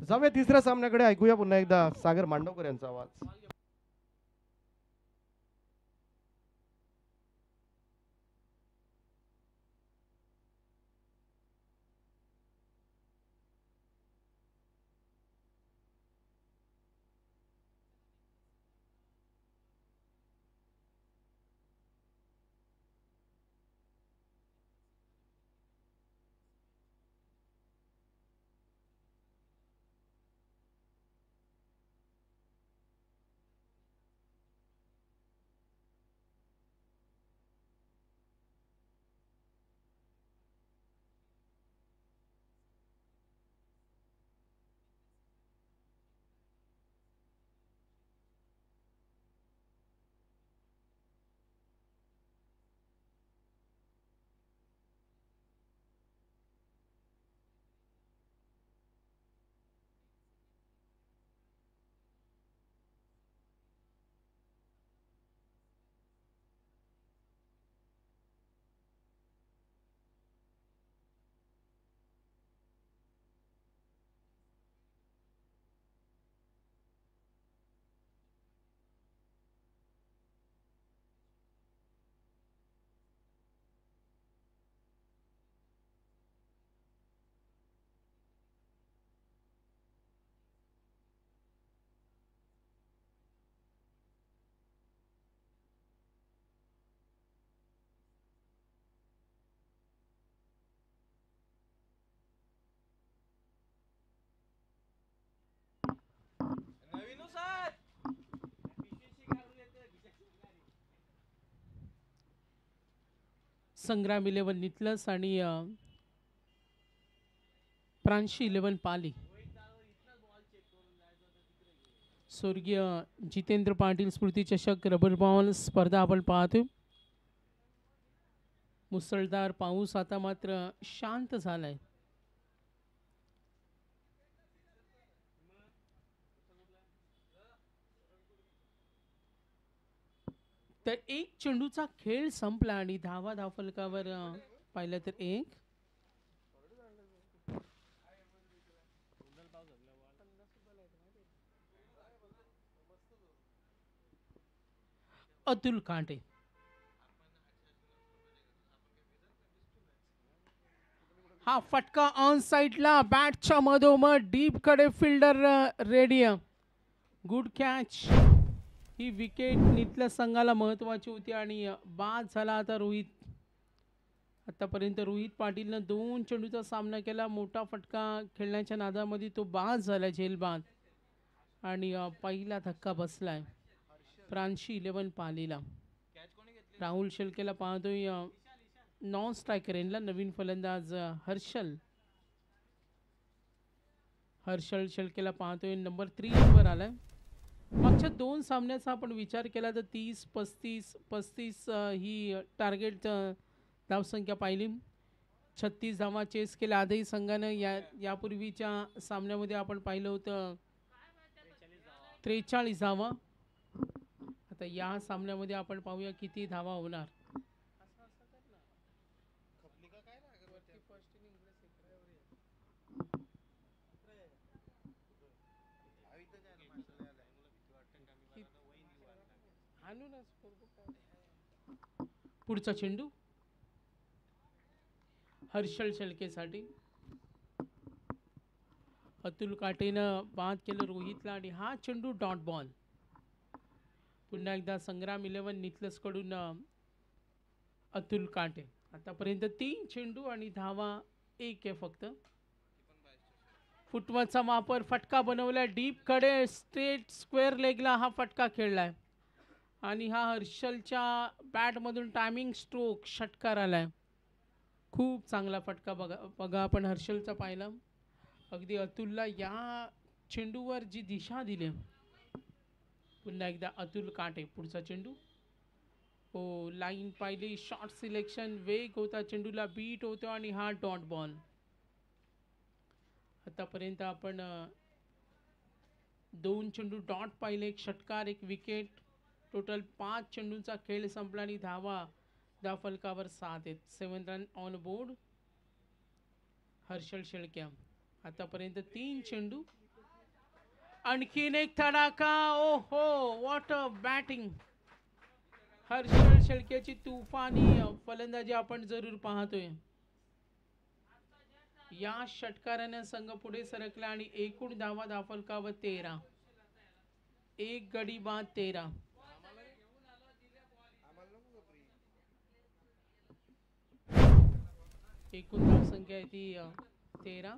जाऊया तिसऱ्या सामन्याकडे. ऐकूया पुन्हा एकदा सागर मांडवकर यांचा आवाज. संग्राम 11 नितलस आणि प्रांशी 11 पाली. स्वर्गीय जितेंद्र पाटील स्मृती चषक रबर बॉल स्पर्धा आपण पाहतो. मुसळधार पाऊस आता मात्र शांत झालाय. तर एक चेंडूचा खेळ संपला आणि धावा धावफलकावर पाहिलं तर एक. अतुल कांटे. हा फटका ऑन साइडला बॅटच्या मधोमध डीप कडे फिल्डर रेडी. Good catch. ही विकेट नितल्या संघाला महत्वाची होती आणि बाद झाला आता रोहित. आतापर्यंत रोहित पाटीलनं 2 चेंडूचा सामना केला. मोठा फटका खेळण्याच्या नादामध्ये तो बाद झाला, झेलबाद. आणि पहिला धक्का बसलाय प्रांशी 11 पालीला. राहुल शेळकेला पाहतोय नॉन स्ट्रायकर यांना. नवीन फलंदाज हर्षल शेळकेला पाहतोय नंबर 3 वर आलाय. मागच्या 2 सामन्याचा आपण विचार केला तर 30-35 ही टार्गेट धावसंख्या पाहिली. 36 धावा चेस केल्या. आजही संघानं यापूर्वीच्या सामन्यामध्ये आपण पाहिलं होतं 43 धावा. आता या सामन्यामध्ये आपण पाहूया किती धावा होणार. पुढचा चेंडू हर्षल शेळकेसाठी. अतुल काटेनं बाद केलं रोहितला आणि हा चेंडू डॉट बॉल. पुन्हा एकदा संग्राम 11 नितलस कडून अतुल काटे. आतापर्यंत 3 चेंडू आणि धावा 1 आहे फक्त. फुटवर्कचा वापर, फटका बनवला डीप कडे, स्ट्रेट स्क्वेअर लेगला हा फटका खेळलाय आणि हा हर्षलच्या बॅटमधून टायमिंग स्ट्रोक षटकार आलाय. खूप चांगला फटका बघा आपण हर्षलचा पाहिला. अगदी अतुलला या चेंडूवर जी दिशा दिली. पुन्हा एकदा अतुल काटे. पुढचा चेंडू. हो, लाईन पाहिली, शॉर्ट सिलेक्शन, वेग होता चेंडूला, बीट होतो आणि हा डॉट बॉल. आतापर्यंत आपण 2 चेंडू डॉट पाहिले, एक षटकार, एक विकेट. टोटल 5 चेंडूंचा खेळ संपला आणि धाव फलकावर 7 आहेत. 7 run on board. Harshal Shelke आतापर्यंत 3 चेंडू आणखीन एक धडाका. ओ हो, व्हॉट अ बॅटिंग. हर्षल शेळकेची तुफानी फलंदाजी आपण जरूर पाहतोय. या षटकाराने संघ पुढे सरकला आणि एकूण धावा दाफलकावर 13. एक गडी बाद 13. एकूण धावसंख्या आहे ती 13.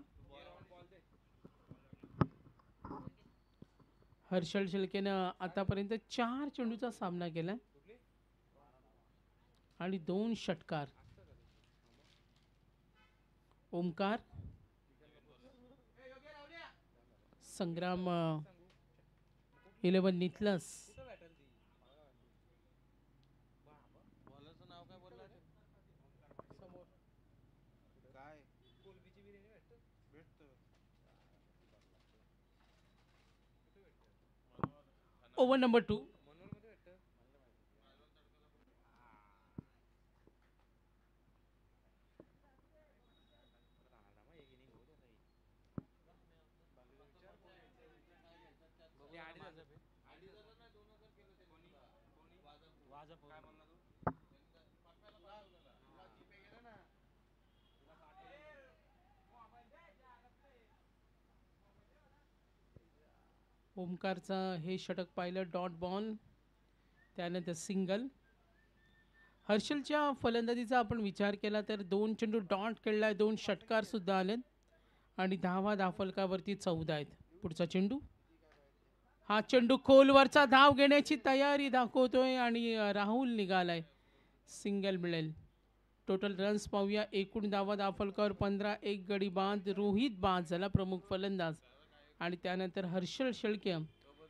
हर्षल शेळकेनं आतापर्यंत 4 चेंडूचा सामना केलाय आणि 2 षटकार. ओमकार, संग्राम 11 निथलस. Over number 2. ओमकारचं हे षटक पाहिलं, डॉट बॉल, त्यानंतर सिंगल. हर्षलच्या फलंदाजीचा आपण विचार केला तर 2 चेंडू डॉट खेळलाय, 2 षटकार सुद्धा आलेत आणि धावा दाफलकावरती 14 आहेत. पुढचा चेंडू, हा चेंडू खोलवरचा धाव घेण्याची तयारी दाखवतोय आणि राहुल निघालाय. सिंगल मिळेल. टोटल रन्स पाहूया. एकूण धावा दाफलकावर 15. एक गडी बाद. रोहित बाद झाला प्रमुख फलंदाज आणि त्यानंतर हर्षल शेळके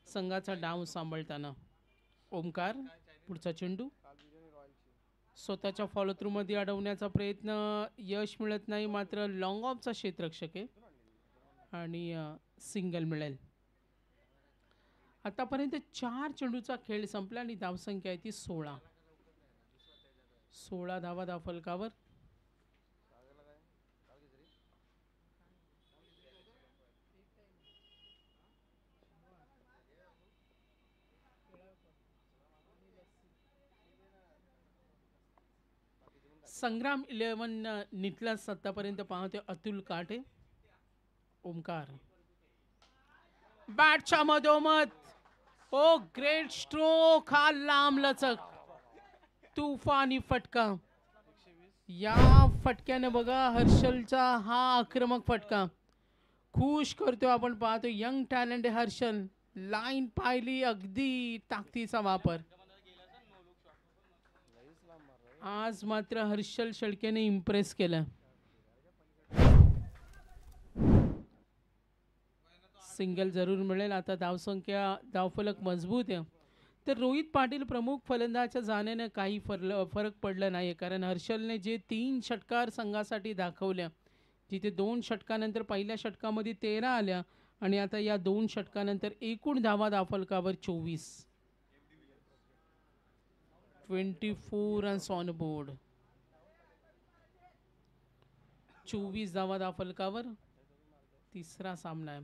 संघाचा डाव सांभाळताना. ओमकार, पुढचा चेंडू स्वतःच्या फॉलो थ्रू मध्ये अडवण्याचा प्रयत्न, यश मिळत नाही, मात्र लॉंग ऑफचा क्षेत्ररक्षक आहे आणि सिंगल मिळेल. आतापर्यंत 4 चेंडूचा खेळ संपला आणि धावसंख्या आहे ती 16. 16 धावा दाफलकावर. संग्राम 11 निथलस आतापर्यंत पाहतोय अतुल काटे. ओमकार, बॅटच्या मधोमध. ओ ग्रेट स्ट्रोक, हा लांब लचक तुफानी फटका. या फटक्याने बघा हर्षलचा हा आक्रमक फटका खुश करतोय. आपण पाहतो यंग टॅलेंट आहे हर्षल. लाईन पाहिली, अगदी ताकदीचा वापर. आज मात्र हर्षल शेळकेने इम्प्रेस केलं. सिंगल जरूर मिळेल. आता धावसंख्या, धावफलक मजबूत आहे. तर रोहित पाटील प्रमुख फलंदाजाच्या जाण्याने काही फरक पडला नाही, कारण हर्षलने जे 3 षटकार संघासाठी दाखवल्या, जिथे 2 षटकानंतर पहिल्या षटकामध्ये 13 आल्या आणि आता या 2 षटकानंतर एकूण धावा दाफलकावर 24. 24 रन्स ऑन बोर्ड. 24 धावा दाफलकावर. तिसरा सामना आहे.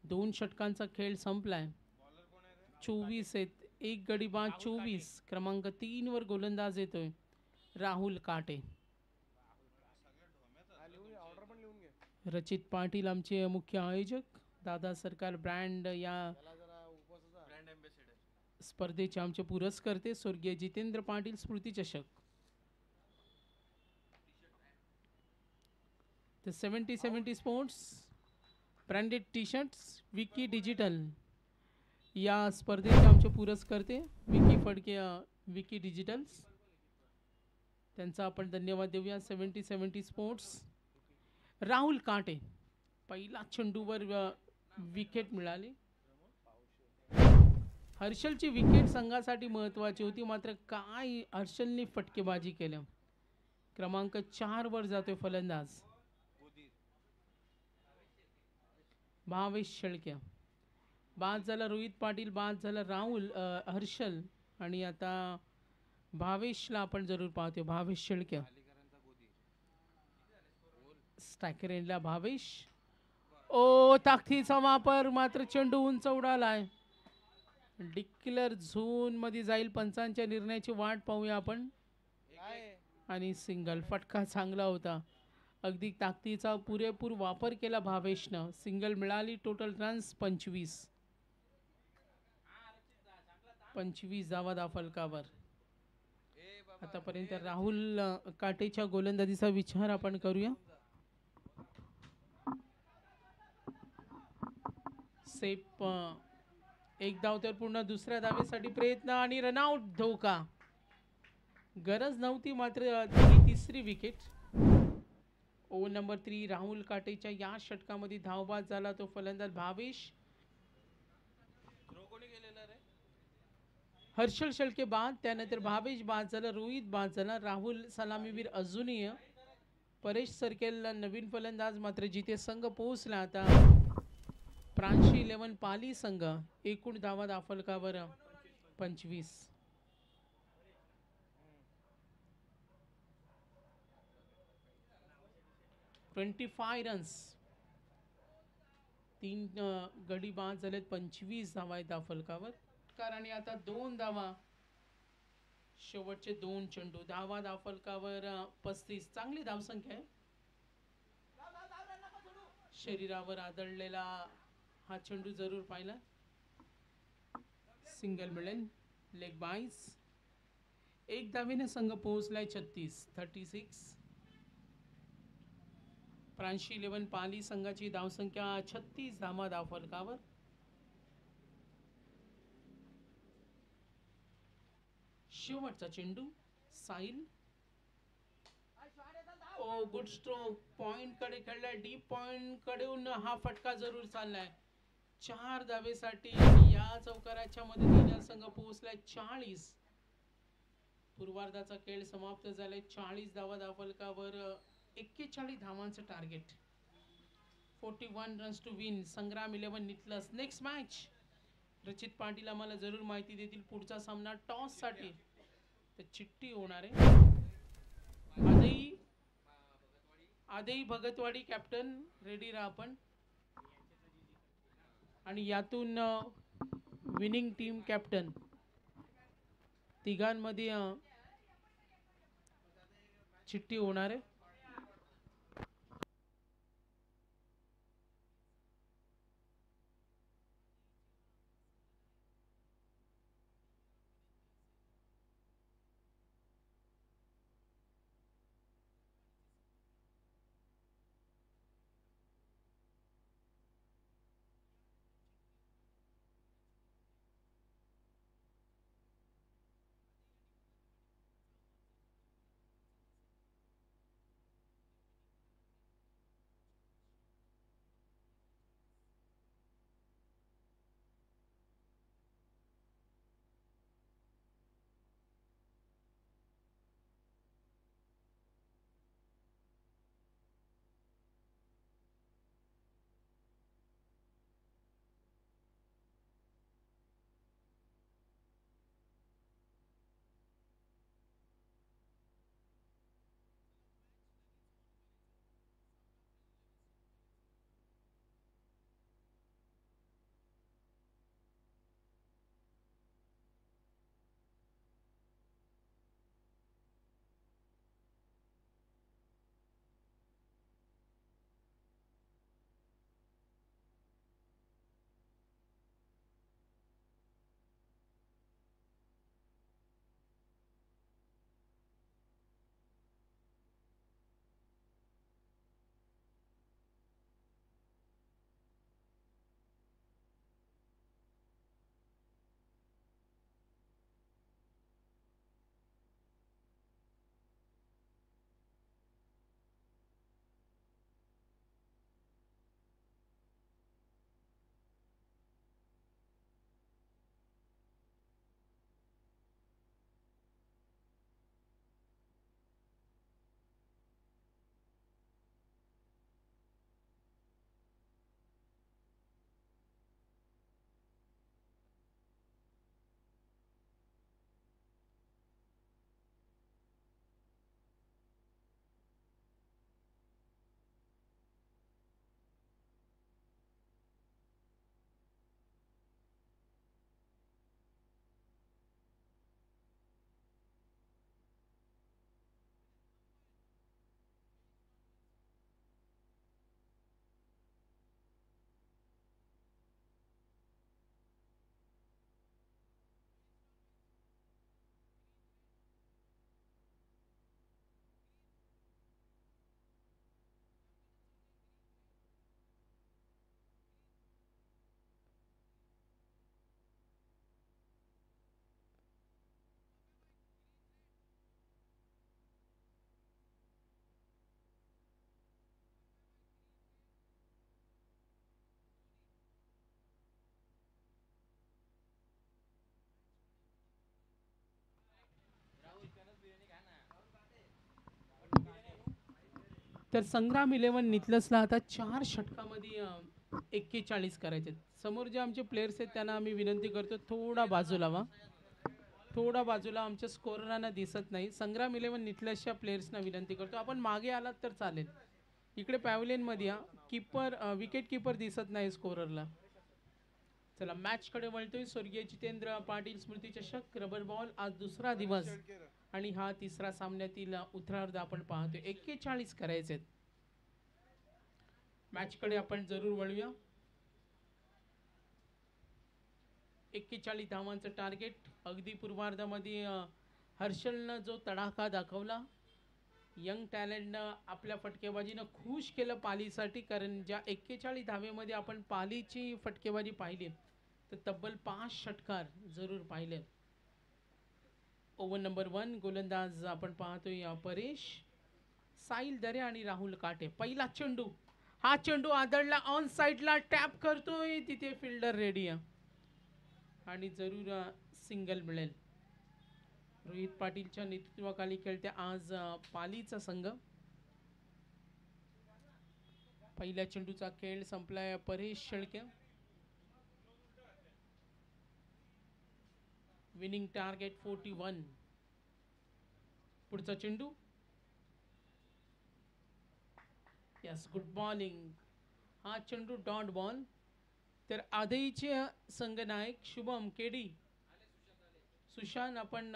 2 षटकांचा खेळ संपलाय. 24 आहेत. एक गडी बाद 24. क्रमांक 3 वर गोलंदाज येतोय राहुल काटे. रचित पाटील आमचे मुख्य आयोजक, दादा सरकार ब्रँड या स्पर्धेचे आमचे पुरस्कर्ते, स्वर्गीय जितेंद्र पाटील स्मृती चषक. The 70-70 sports branded T shirts, Vicky digital या स्पर्धेचे आमचे पुरस्कर्ते विकी फडके, विकी डिजिटल्स, त्यांचा आपण धन्यवाद देऊया. 70-70 स्पोर्ट्स. राहुल काटे, पहिला चेंडूवर विकेट मिळाली. हर्षलची विकेट संघासाठी महत्वाची होती, मात्र काय हर्षलने फटकेबाजी केल्या. क्रमांक 4 वर जातोय फलंदाज भावेश शेळके. बाद झाला रोहित पाटील, बाद झाला राहुल हर्षल आणि आता भावेशला आपण जरूर पाहतोय. भावेश शेळके स्ट्रायकर एंडला भावेश. ओ ताकदीचा वापर, मात्र चेंडू उंच उडालाय. डिक्लेअर झोन मध्ये जाईल. पंचांच्या निर्णयाची वाट पाहूया आपण. आणि सिंगल. फटका चांगला होता. अगदी ताकदीचा पुरेपूर वापर केला भावेशनं. सिंगल मिळाली. Total runs 25. 25 धावा फलकावर. आतापर्यंत राहुल काटेच्या गोलंदाजीचा विचार आपण करूया. सेफ एक धाव तर पूर्ण. दुसऱ्या धावेसाठी प्रयत्न आणि रनआउट. धोका. गरज नव्हती, मात्र ही तिसरी विकेट. ओव्हर नंबर 3 राहुल काटेच्या या षटकामध्ये धावबाद झाला तो फलंदाज भावेश. हर्षल शेळके बाद. त्यानंतर भावेश बाद झाला. रोहित बाद झाला. राहुल सलामीवीर अजूनही. परेश सरकेल नवीन फलंदाज. मात्र जिथे संघ पोहोचला आता प्रांशी 11 पाली संघ. एकूण धावा दाफलकावर 25. 25 रन्स. 3 गडी बाद झालेत. 25 धावा आहेत दाफलकावर. आणि आता 2 धावा. शेवटचे 2 चेंडू. धावा दाफलकावर 35. चांगली धावसंख्या आहे. शरीरावर आदळलेला हा चेंडू जरूर पाहिला. सिंगल मिळेल. लेग बाईस. एक धावेने संघ पोहोचलाय 36. प्रांशी 11 पाली संघाची धावसंख्या 36 धावा धावफलकावर. शेवटचा चेंडू. साहिल. ओ गुड स्ट्रोक. पॉइंट कडे खेळलाय. डीप पॉइंट कडून हा फटका जरूर चाललाय. 4 धावेसाठी या चौकाराच्या मदतीने संघ पोहोचलाय 40. पूर्वार्धाचा खेळ समाप्त झालाय. 40 धावा धावफलकावर. 41 धावांचं target. 41 runs to win. Sangram 11 निटलस. नेक्स्ट मॅच रचित पाटील आम्हाला जरूर माहिती देतील. पुढचा सामना टॉस साठी तर चिठ्ठी होणार आहे. आदेई भगतवाडी कॅप्टन रेडी राहा आपण. आणि यातून विनिंग टीम कॅप्टन तिघांमध्ये चिठ्ठी होणार आहे. तर संग्राम 11 नितलसला आता 4 षटकामध्ये 41 करायचे. समोर जे आमचे प्लेयर्स आहेत त्यांना आम्ही विनंती करतो थोडा बाजूला व्हा. थोडा बाजूला, आमच्या स्कोररांना दिसत नाही. संग्राम 11 नितलसच्या प्लेयर्सना विनंती करतो आपण मागे आलात तर चालेल. इकडे पॅव्हलियनमध्ये या. कीपर विकेट कीपर दिसत नाही स्कोररला. चला मॅचकडे वळतोय. स्वर्गीय जितेंद्र पाटील स्मृती चषक रबर बॉल आज दुसरा दिवस आणि हा तिसरा सामन्यातील उत्तरार्ध आपण पाहतोय. 41 करायचे. मॅचकडे आपण जरूर वळूया. 41 धावांचं टार्गेट. अगदी पूर्वार्धामध्ये हर्षलनं जो तडाखा दाखवला, यंग टॅलेंटनं आपल्या फटकेबाजीनं खुश केलं पालीसाठी. कारण ज्या 41 धावेमध्ये आपण पालीची फटकेबाजी पाहिली तर तब्बल 5 षटकार जरूर पाहिले. ओव्हर नंबर 1 गोलंदाज आपण पाहतोय परेश, साहिल दरे आणि राहुल काटे. पहिला चेंडू, हा चेंडू आदळला, ऑन साइडला टॅप करतोय, तिथे फिल्डर रेडी आहे आणि जरूर सिंगल मिळेल. रोहित पाटीलच्या नेतृत्वाखाली खेळते आज पालीचा संघ. पहिल्या चेंडूचा खेळ संपलाय. Paresh Shelke, winning target 41. पुढचा चेंडू, यस, गुड बॉलिंग. हा चेंडू डॉट बॉल. तर आधईचे संघनायक शुभम केडी, सुशांत आपण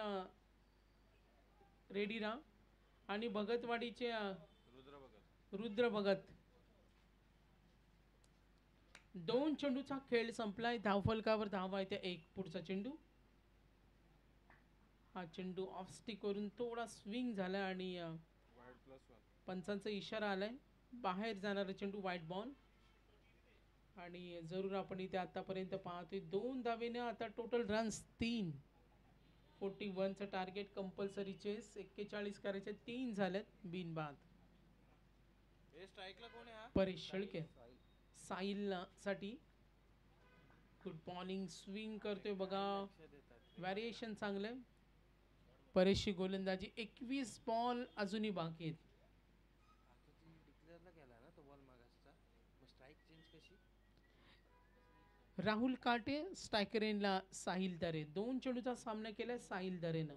रेडी राहा. आणि भगतवाडीचे रुद्र भगत. 2 चेंडूचा खेळ संपलाय. धावफलकावर धावा येते 1. पुढचा चेंडू, हा चेंडू ऑफ स्टिक वरून थोडा स्विंग झाला आणि पंचांचा इशारा आलाय. बाहेर जाणारा चेंडू वाईट बॉल. आणि जरूर आपण इथे आतापर्यंत पाहतोय 2 धावेने आता टोटल रन्स 3. 41चं टार्गेट कंपल्सरी चेस. 41 करायचे, 3 झालेत बिनबाद. परेश शेळके साहिल साठी गुड बॉलिंग, स्विंग करतोय बघा, व्हॅरिएशन चांगलं. परेशची गोलंदाजी. 21 बॉल अजूनही बाकी आहेत. राहुल काटे स्ट्रायकरेनला साहिल दरे. 2 चेंडूचा सामना केलाय साहिल दरेनं.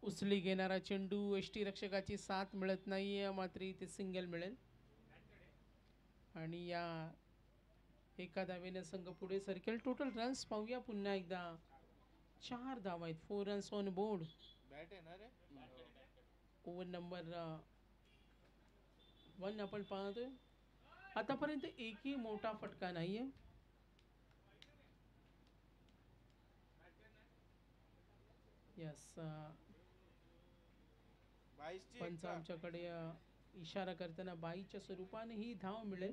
उचली घेणारा चेंडू, यष्टीरक्षकाची साथ मिळत नाहीये, मात्र इथे सिंगल मिळेल. आणि या एका धावेने संघ पुढे सरकेल. टोटल रन्स पाहूया पुन्हा एकदा. 4 धावा आहेत. 4 runs on board. Over number 1 आपण पाहतोय. आतापर्यंत एकही मोठा फटका नाहीये. यस, पंच आमच्याकडे इशारा करताना 22च्या स्वरूपाने ही धाव मिळेल.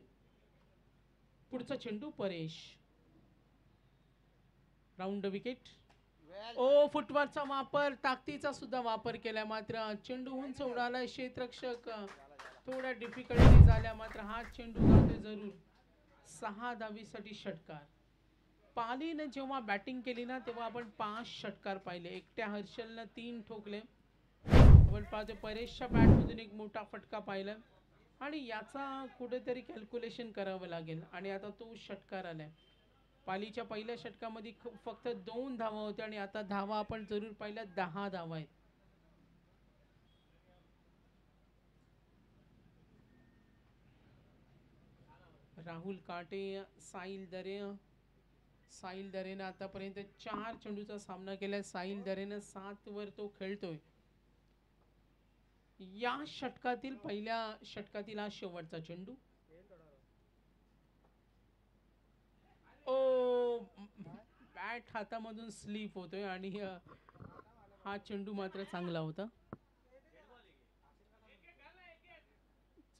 पुढचा चेंडू परेश, राऊंड विकेट. ओ, फुटवरचा वापर, ताकदीचा सुद्धा वापर केला, मात्र चेंडू उंच उडाला. क्षेत्ररक्षक थोड्या डिफिकल्टी झाल्या, मात्र हा चेंडू जातोय जरूर. 6 धावीसाठी षटकार. पालीने जेव्हा बॅटिंग केली ना तेव्हा आपण 5 षटकार पाहिले. एकट्या हर्षलनं 3 ठोकले. आपण पाहतो परेशच्या बॅटमधून एक मोठा फटका पाहिला आणि याचा कुठेतरी कॅल्क्युलेशन करावं लागेल. आणि आता तो षटकार आलाय. पालीच्या पहिल्या षटकामध्ये फक्त 2 धावा होत्या आणि आता धावा आपण जरूर पाहिल्या 10 धावा आहेत. राहुल काटे, साहिल दरे. साहिल दरेनं आतापर्यंत 4 चेंडूचा सामना केलाय. साहिल दरेनं 7 वर तो खेळतोय. या षटकातील पहिल्या षटकातील हा शेवटचा चेंडू. ओ, बॅट हातामधून स्लिप होतोय आणि हा चेंडू मात्र चांगला होता.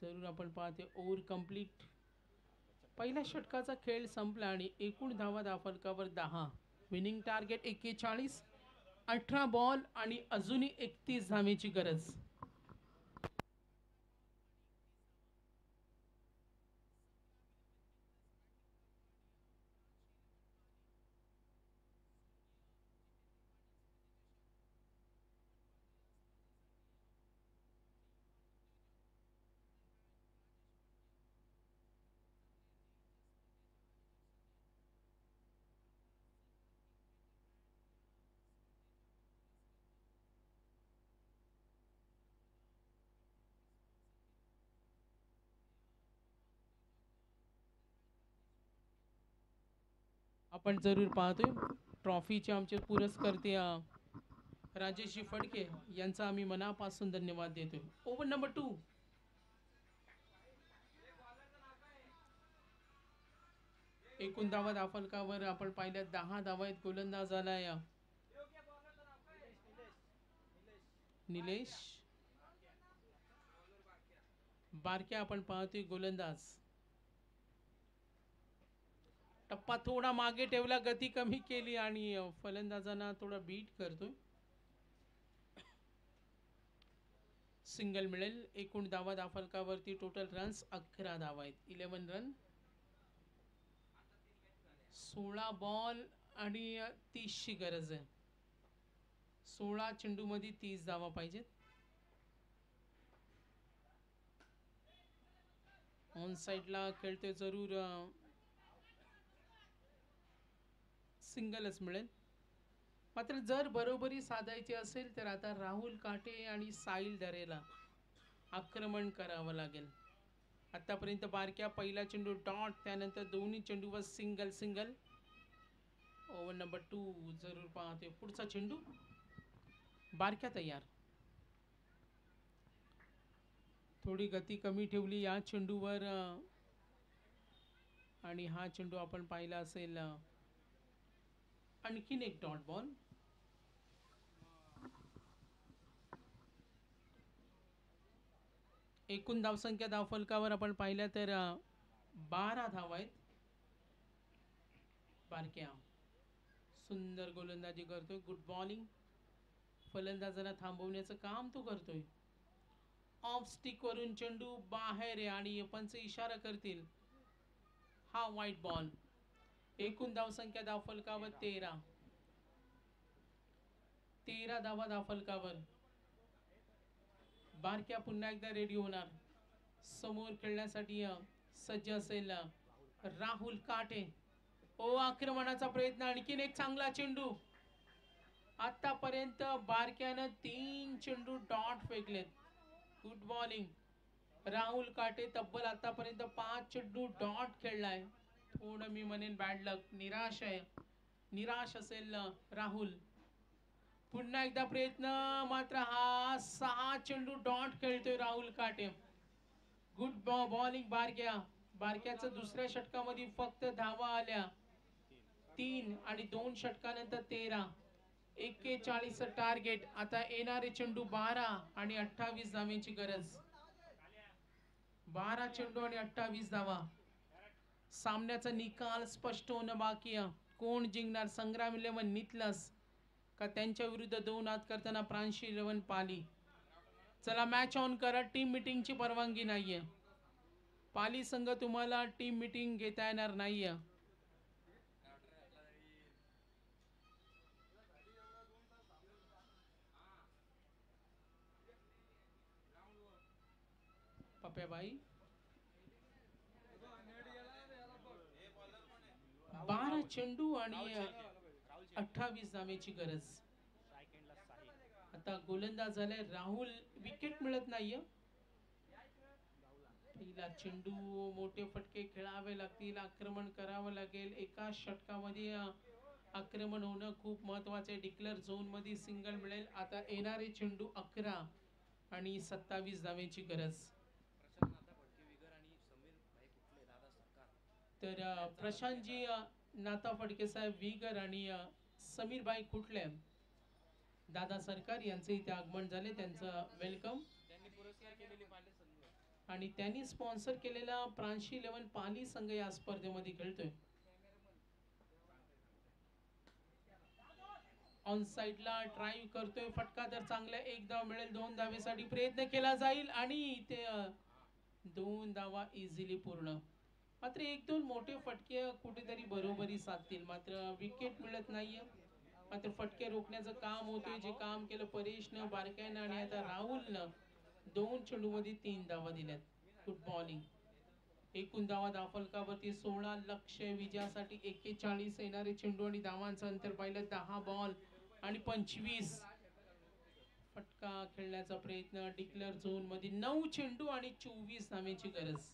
जरूर आपण पाहते ओव्हर कंप्लीट. पहिल्या षटकाचा खेळ संपला आणि एकूण धावा धावफलकावर 10. Winning target 41. 18 बॉल आणि अजूनही 31 धावेची गरज. आपण जरूर पाहतोय ट्रॉफीचे आमचे पुरस्कर्ते राजेशजी फडके यांचा आम्ही मनापासून धन्यवाद देतोय. Over number 2. एकूण धावा दाफलकावर आपण पाहिल्या 10 धावा आहेत. गोलंदाज आलाय निलेश बारके. आपण पाहतोय गोलंदाज. टप्पा थोडा मागे ठेवला, गती कमी केली आणि फलंदाजांना थोडा बीट करतोय. सिंगल मिळेल. एकूण धावा दाफलकावरती टोटल रन्स 11 धावा आहेत. 11 रन. 16 बॉल आणि 30 ची गरज आहे. 16 चेंडू मध्ये 30 धावा पाहिजेत. ऑन साइडला खेळतोय जरूर सिंगलच मिळेल. मात्र जर बरोबरी साधायची असेल तर आता राहुल काटे आणि साहिल दरेला आक्रमण करावं लागेल. आतापर्यंत बारक्या पहिला चेंडू डॉट, त्यानंतर दोन्ही चेंडूवर सिंगल सिंगल. ओव्हर नंबर 2 जरूर पाहतोय. पुढचा चेंडू बारक्या तयार. थोडी गती कमी ठेवली या चेंडूवर आणि हा चेंडू आपण पाहिला असेल. आणखीन एक डॉट बॉल. एकूण धावसंख्या धावफलकावर आपण पाहिल्या तर 12 धावा आहेत. बारक्या सुंदर गोलंदाजी करतोय. Good bowling. फलंदाजांना थांबवण्याचं काम तो करतोय. ऑफ स्टिक वरून चेंडू बाहेर आहे आणि पंच इशारा करतील. हा वाईट बॉल. एकूण धावसंख्या धावफलकावर 13 धावा धावफलकावर. बारक्या पुन्हा एकदा रेडी होणार. समोर खेळण्यासाठी सज्ज असेल राहुल काटे. आक्रमणाचा प्रयत्न. आणखीन एक चांगला चेंडू. आतापर्यंत बारक्यानं 3 चेंडू डॉट फेकलेत. Good bowling. राहुल काटे तब्बल आतापर्यंत 5 चेंडू डॉट खेळलाय. थोडं मी म्हणेन बॅड लक. निराश आहे. निराश असेल राहुल. पुन्हा एकदा प्रयत्न. मात्र हा 6 चेंडू डॉट खेळतोय राहुल काटे. गुड बॉलिंग बारक्या. बारक्याचं दुसऱ्या षटकामध्ये फक्त धावा आल्या 3 आणि 2 षटकानंतर 13. 41 टार्गेट. आता येणारे चेंडू 12 आणि 28 धावांची गरज. 12 चेंडू आणि 28 धावा. सामन्याचा निकाल स्पष्ट होणं बाकी आहे. कोण जिंकणार? संग्राम 11 नितलस का त्यांच्या विरुद्ध 2 आत करताना प्रांशी 11 पाली? चला मॅच ऑन करा. टीम मीटिंगची परवानगी नाहीये. पाली संघ तुम्हाला टीम मीटिंग घेता येणार नाहीये. पप्याबाई 12 चेंडू आणि 28 धावेची गरज. आता गोलंदाज झालाय राहुल. विकेट मिळत नाहीये. पहिला चेंडू. मोठे फटके खेळावे लागतील. आक्रमण करावं लागेल. एका षटकामध्ये आक्रमण होणं खूप महत्वाचे. डिक्लेअर झोन मध्ये सिंगल मिळेल. आता येणारे चेंडू 11 आणि 27 धावेची गरज. तर प्रशांतजी नाथा फडके साहेब विगर आणि समीर भाई कुठले दादा सरकार यांचे इथे आगमन झाले. त्यांचं वेलकम. आणि त्यांनी स्पॉन्सर केलेला प्रांशी 11 पाली संघ या स्पर्धेमध्ये खेळतोय. ऑन साइडला ड्राईव्ह करतोय. फटका तर चांगला. 1 धाव मिळेल. 2 धावेसाठी प्रयत्न केला जाईल आणि इथे 2 धावा इझिली पूर्ण. मात्र 1-2 मोठे फटके कुठेतरी बरोबरी साधतील. मात्र विकेट मिळत नाहीये. मात्र फटके रोखण्याचं काम होतोय. जे काम केलं परेशनं, बारक्यानं आणि आता राहुलनं. 2 चेंडू मध्ये 3 धावा दिल्यात. Good bowling. एकूण धावा धावफलकावरती 16. लक्ष्य विजयासाठी 41. येणारे चेंडू आणि धावांचं अंतर पाहिलं 10 बॉल आणि 25. फटका खेळण्याचा प्रयत्न. डिक्लेअर झोन मध्ये 9 चेंडू आणि 24 धावेची गरज.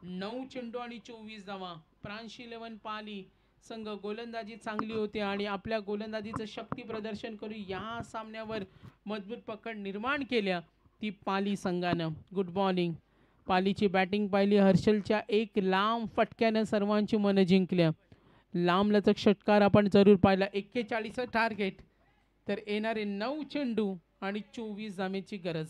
9 चेंडू आणि 24 धावा. प्रांशी 11 पाली संघ गोलंदाजी चांगली होती आणि आपल्या गोलंदाजीचं शक्ती प्रदर्शन करून या सामन्यावर मजबूत पकड निर्माण केल्या ती पाली संघानं. Good morning. पालीची बॅटिंग पाहिली. हर्षलच्या एक लांब फटक्यानं सर्वांची मनं जिंकल्या. लांब लचक षटकार आपण जरूर पाहिला. 41 टार्गेट तर येणारे 9 चेंडू आणि 24 धावेची गरज.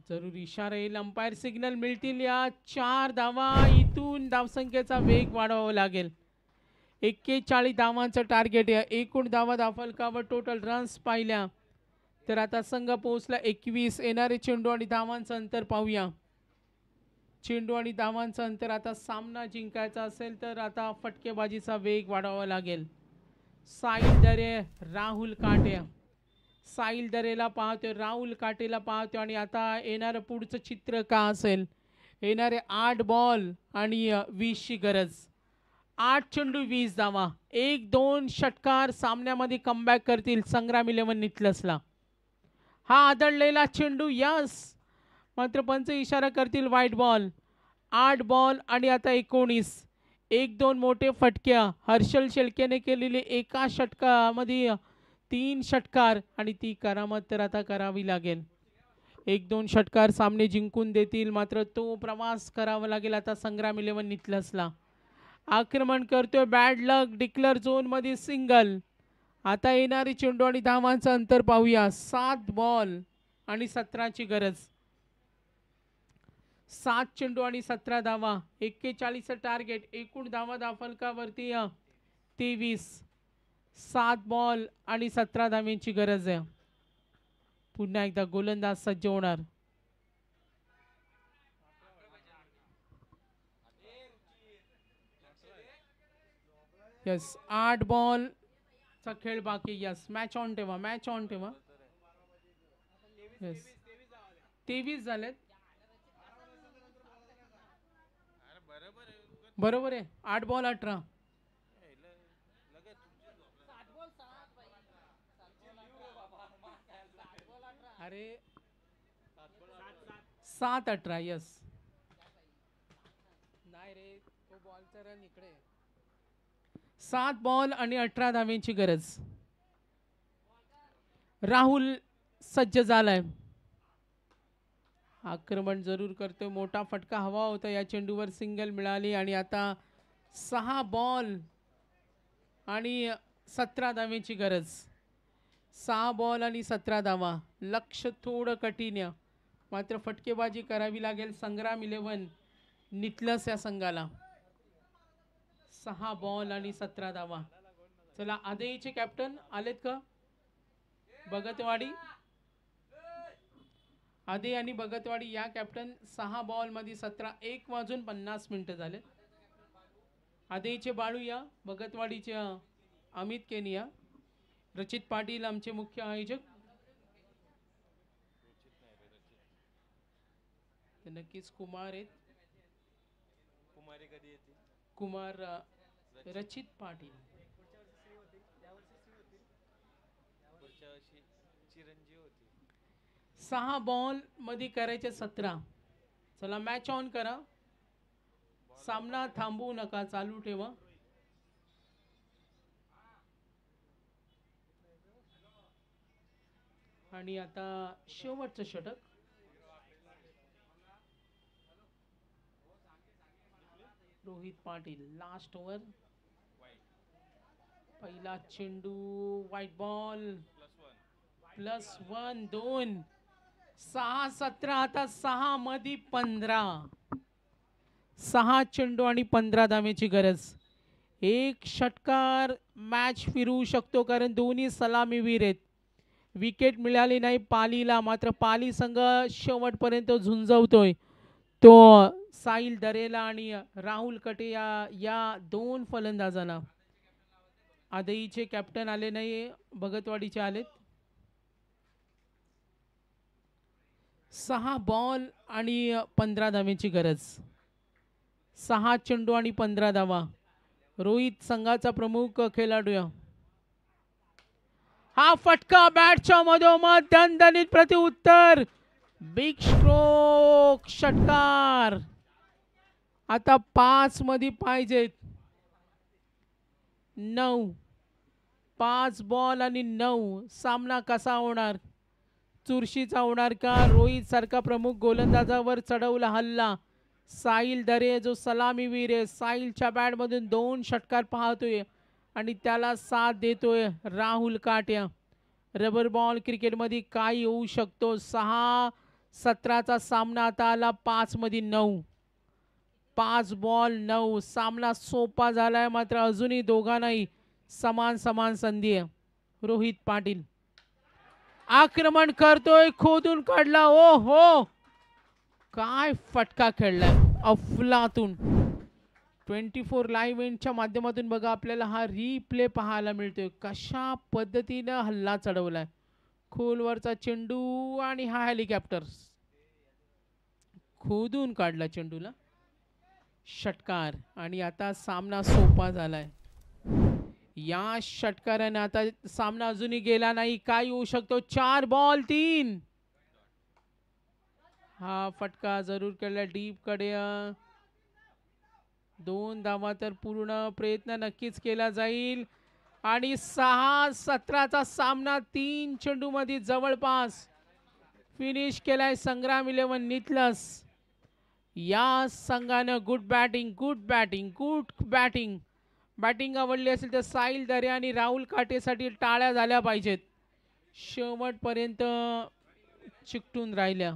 जरूर इशारा येईल. अंपायर सिग्नल मिळतील. या 4 धावा. इथून धावसंख्येचा वेग वाढवावा लागेल. 41 धावांचं टार्गेट आहे. एकूण धावा धावफलकावर टोटल रन्स पाहिल्या तर आता संघ पोहोचला 21. येणारे चेंडू आणि धावांचं अंतर पाहूया. चेंडू आणि धावांचं अंतर. आता सामना जिंकायचा असेल तर आता फटकेबाजीचा वेग वाढवावा लागेल. साहिल दरे, राहुल काटे. साहिल दरेला पाहतोय, राहुल काटेला पाहतोय आणि आता येणारं पुढचं चित्र का असेल. येणारे 8 बॉल आणि 20ची गरज. 8 चेंडू 20 धावा. 1-2 षटकार सामन्यामध्ये कमबॅक करतील संग्राम 11 नितलसला. हा आदळलेला चेंडू यस, मात्र पंच इशारा करतील वाईट बॉल. 8 बॉल आणि आता 19. 1-2 मोठे फटक्या. हर्षल शेळकेने केलेले एका षटकामध्ये 3 षटकार आणि ती करामत तर आता करावी लागेल. 1-2 षटकार सामने जिंकून देतील मात्र तो प्रवास करावा लागेल आता संग्राम 11 नितलसला. आक्रमण करतोय. बॅड लक. डिक्लेअर झोन मध्ये सिंगल. आता येणारी चेंडू आणि धावांचं अंतर पाहूया. 7 बॉल आणि 17ची गरज. 7 चेंडू आणि 17 धावा. 41 टार्गेट. एकूण धावा धावफलकावरती 23. 7 बॉल आणि 17 धावांची गरज आहे. पुन्हा एकदा गोलंदाज सज्ज होणार. यस, 8 बॉल चा खेळ बाकी. यस, मॅच ऑन ठेवा, मॅच ऑन ठेवा. यस, 23 झालेत. बरोबर आहे. 8 बॉल 18. अरे 7-18. यस, नाही रे, तो बॉलचा रन इकडे. 7 बॉल आणि 18 धावेची गरज. राहुल सज्ज झालाय. आक्रमण जरूर करतोय. मोठा फटका हवा होता. या चेंडूवर सिंगल मिळाली आणि आता 6 बॉल आणि 17 धावेची गरज. 6 बॉल आणि 17 धावा. लक्ष थोडं कठीण आहे मात्र फटकेबाजी करावी लागेल संग्राम 11 नितलस या संघाला. 6 बॉल आणि 17 धावा. चला, आदेचे कॅप्टन आलेत का? भगतवाडी, आदे आणि भगतवाडी या कॅप्टन. 6 बॉल मध्ये 17. 1:50 झाले. आदेचे बाळू या, भगतवाडीचे अमित केनिया, रचित पाटील आमचे मुख्य आयोजक. नक्कीच कुमार आहेत. कुमार रचित पाटील. 6 बॉल मध्ये करायचे 17. चला, मॅच ऑन करा. सामना थांबवू नका, चालू ठेवा. आणि आता शेवटचं षटक. Rohit Patil, last over. पहिला चेंडू व्हाईट बॉल. +1 2. 6-17. आता 6 मध्ये 15. 6 चेंडू आणि 15 धावेची गरज. एक षटकार मॅच फिरवू शकतो कारण दोन्ही सलामीवीर आहेत. विकेट मिळाली नाही पालीला मात्र पाली संघ शेवटपर्यंत झुंजवतोय. तो साहिल दरेला आणि राहुल कटे या 2 फलंदाजांना. आदईचे कॅप्टन आले नाही, भगतवाडीचे आलेत. 6 बॉल आणि 15 धावेची गरज. 6 चेंडू आणि 15 धावा. रोहित संघाचा प्रमुख खेळाडू. हा फटका बॅटच्या मधोमध दणदणीत प्रत्युत्तर. बिग स्ट्रोक षटकार. आता 5 मध्ये पाहिजेत. 9. 5 बॉल आणि 9. सामना कसा होणार? चुरशीचा होणार का? रोहित सारखा प्रमुख गोलंदाजावर चढवला हल्ला. साहिल दरे जो सलामीवीर आहे, साहिलच्या बॅटमधून 2 षटकार पाहतोय आणि त्याला साथ देतोय राहुल काट्या. रबर बॉल क्रिकेटमध्ये काय होऊ शकतो? 6-17चा सामना आता आला 5 मध्ये 9. 5 बॉल 9. सामना सोपा झालाय, मात्र अजूनही दोघांनाही समान समान संधी आहे. रोहित पाटील आक्रमण करतोय, खोदून काढला. ओ हो, काय फटका खेळलाय अफलातून. 24 लाईव्ह इव्हेंटच्या माध्यमातून बघा आपल्याला हा रिप्ले पाहायला मिळतोय. कशा पद्धतीनं हल्ला चढवलाय. खोलवरचा चेंडू आणि हा हेलिकॉप्टर खोदून काढला चेंडूला. षटकार आणि आता सामना सोपा झालाय. या षटकाराने आता सामना अजूनही गेला नाही. काय होऊ शकतो? 4 बॉल 3. हा फटका जरूर केला डीप कडे. 2 धावा तर पूर्ण प्रयत्न नक्कीच केला जाईल. आणि 6-17चा सामना 3 चेंडू मध्ये जवळपास फिनिश केलाय संग्राम 11 नितलस. या संघानं गुड बॅटिंग बॅटिंग आवडली असेल तर साहिल दरे आणि राहुल काटेसाठी टाळ्या झाल्या पाहिजेत. शेवटपर्यंत चिकटून राहिल्या.